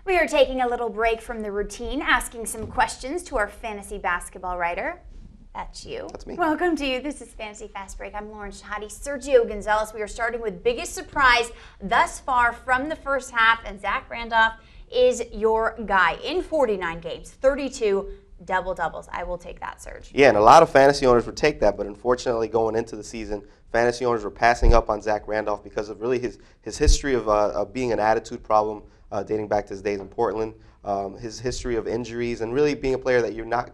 We are taking a little break from the routine, asking some questions to our fantasy basketball writer. That's you. That's me. Welcome to you. This is Fantasy Fast Break. I'm Lauren Shehadi. Sergio Gonzalez. We are starting with biggest surprise thus far from the first half, and Zach Randolph is your guy in 49 games, 32 double-doubles. I will take that, Serge. Yeah, and a lot of fantasy owners would take that, but unfortunately going into the season, fantasy owners were passing up on Zach Randolph because of really his history of being an attitude problem dating back to his days in Portland, his history of injuries, and really being a player that you're not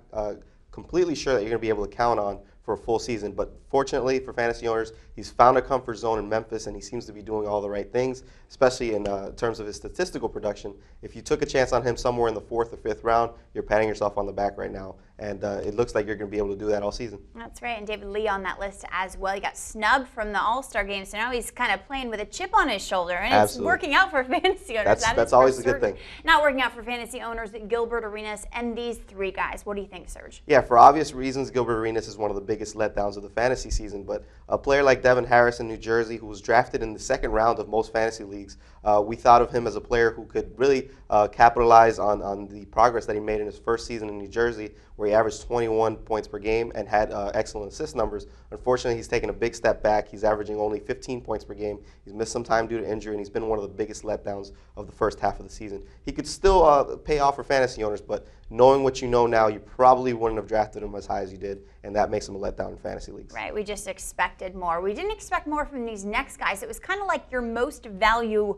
completely sure that you're going to be able to count on for a full season. But fortunately for fantasy owners, he's found a comfort zone in Memphis, and he seems to be doing all the right things, especially in terms of his statistical production. If you took a chance on him somewhere in the 4th or 5th round, you're patting yourself on the back right now. And it looks like you're going to be able to do that all season. That's right, and David Lee on that list as well. He got snubbed from the All-Star game, so now he's kind of playing with a chip on his shoulder, and Absolutely. It's working out for fantasy owners. That's always a good thing. Not working out for fantasy owners, Gilbert Arenas, and these three guys. What do you think, Serge? Yeah, for obvious reasons, Gilbert Arenas is one of the biggest letdowns of the fantasy season. But a player like Devin Harris in New Jersey, who was drafted in the 2nd round of most fantasy leagues, we thought of him as a player who could really capitalize on the progress that he made in his first season in New Jersey, where he averaged 21 points per game and had excellent assist numbers. Unfortunately, he's taken a big step back. He's averaging only 15 points per game. He's missed some time due to injury, and he's been one of the biggest letdowns of the first half of the season. He could still pay off for fantasy owners, but knowing what you know now, you probably wouldn't have drafted him as high as you did, and that makes him a letdown in fantasy leagues. Right, we just expected more. We didn't expect more from these next guys. It was kind of like your most value,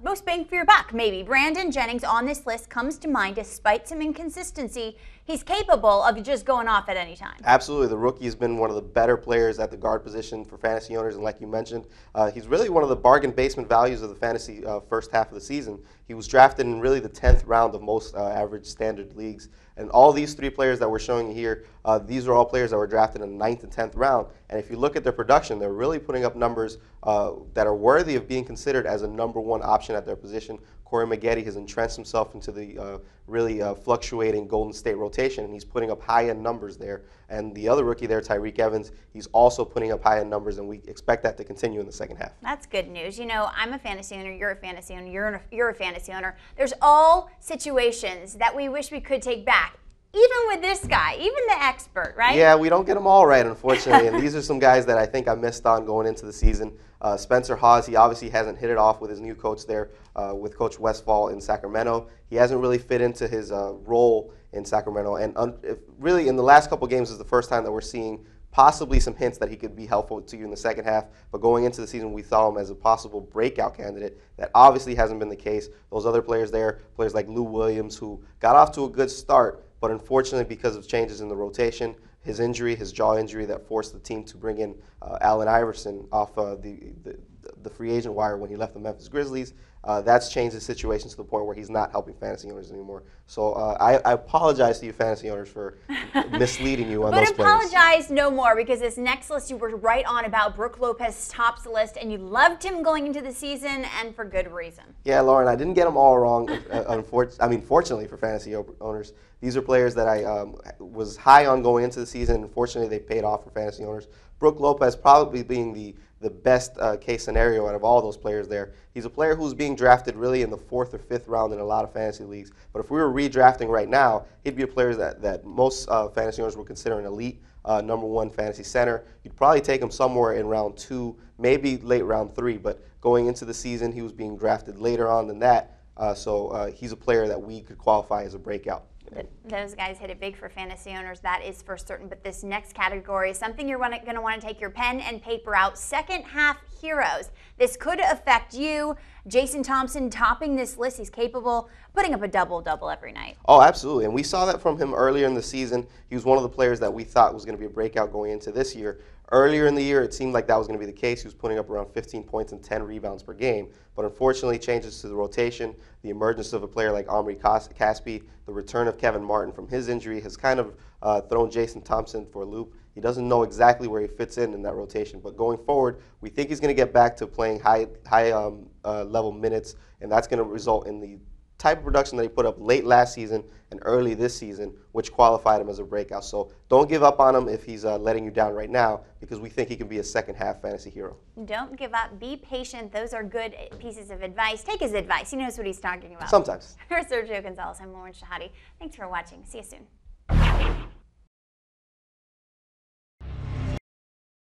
most bang for your buck, maybe. Brandon Jennings on this list comes to mind. Despite some inconsistency, he's capable of just going off at any time. Absolutely. The rookie has been one of the better players at the guard position for fantasy owners, and like you mentioned, he's really one of the bargain basement values of the fantasy first half of the season. He was drafted in really the 10th round of most average standard leagues. And all these three players that we're showing you here, these are all players that were drafted in the 9th and 10th round. And if you look at their production, they're really putting up numbers that are worthy of being considered as a #1 option at their position. Corey Maggette has entrenched himself into the really fluctuating Golden State rotation, and he's putting up high-end numbers there. And the other rookie there, Tyreke Evans, he's also putting up high-end numbers, and we expect that to continue in the second half. That's good news. You know, I'm a fantasy owner, you're a fantasy owner, you're a fantasy owner. There's all situations that we wish we could take back. Even with this guy, even the expert, right? Yeah, we don't get them all right, unfortunately. And these are some guys that I think I missed on going into the season. Spencer Hawes, he obviously hasn't hit it off with his new coach there, with Coach Westphal in Sacramento. He hasn't really fit into his role in Sacramento. And really, in the last couple games is the first time that we're seeing possibly some hints that he could be helpful to you in the second half. But going into the season, we saw him as a possible breakout candidate. That obviously hasn't been the case. Those other players there, players like Lou Williams, who got off to a good start, but unfortunately, because of changes in the rotation, his injury, his jaw injury that forced the team to bring in Allen Iverson off the free agent wire when he left the Memphis Grizzlies, that's changed the situation to the point where he's not helping fantasy owners anymore. So I apologize to you fantasy owners for misleading you on those players. But apologize no more, because this next list you were right on about. Brook Lopez tops the list, and you loved him going into the season, and for good reason. Yeah, Lauren, I didn't get them all wrong. Fortunately for fantasy owners, these are players that I was high on going into the season. Unfortunately, they paid off for fantasy owners. Brook Lopez probably being the best case scenario out of all those players there. He's a player who's being drafted really in the 4th or 5th round in a lot of fantasy leagues. But if we were redrafting right now, he'd be a player that most fantasy owners would consider an elite #1 fantasy center. You'd probably take him somewhere in round 2, maybe late round 3. But going into the season, he was being drafted later on than that. So he's a player that we could qualify as a breakout. Those guys hit it big for fantasy owners, that is for certain. But this next category is something you're going to want to take your pen and paper out. Second half heroes. This could affect you. Jason Thompson topping this list. He's capable of putting up a double-double every night. Oh, absolutely. And we saw that from him earlier in the season. He was one of the players that we thought was going to be a breakout going into this year. Earlier in the year, it seemed like that was going to be the case. He was putting up around 15 points and 10 rebounds per game. But unfortunately, changes to the rotation, the emergence of a player like Omri Caspi, the return of Kevin Martin from his injury has kind of thrown Jason Thompson for a loop. He doesn't know exactly where he fits in that rotation. But going forward, we think he's going to get back to playing high level minutes, and that's going to result in the type of production that he put up late last season and early this season, which qualified him as a breakout. So don't give up on him if he's letting you down right now, because we think he can be a second-half fantasy hero. Don't give up. Be patient. Those are good pieces of advice. Take his advice. He knows what he's talking about. Sometimes. For Sergio Gonzalez, I'm Lauren Shehadi. Thanks for watching. See you soon.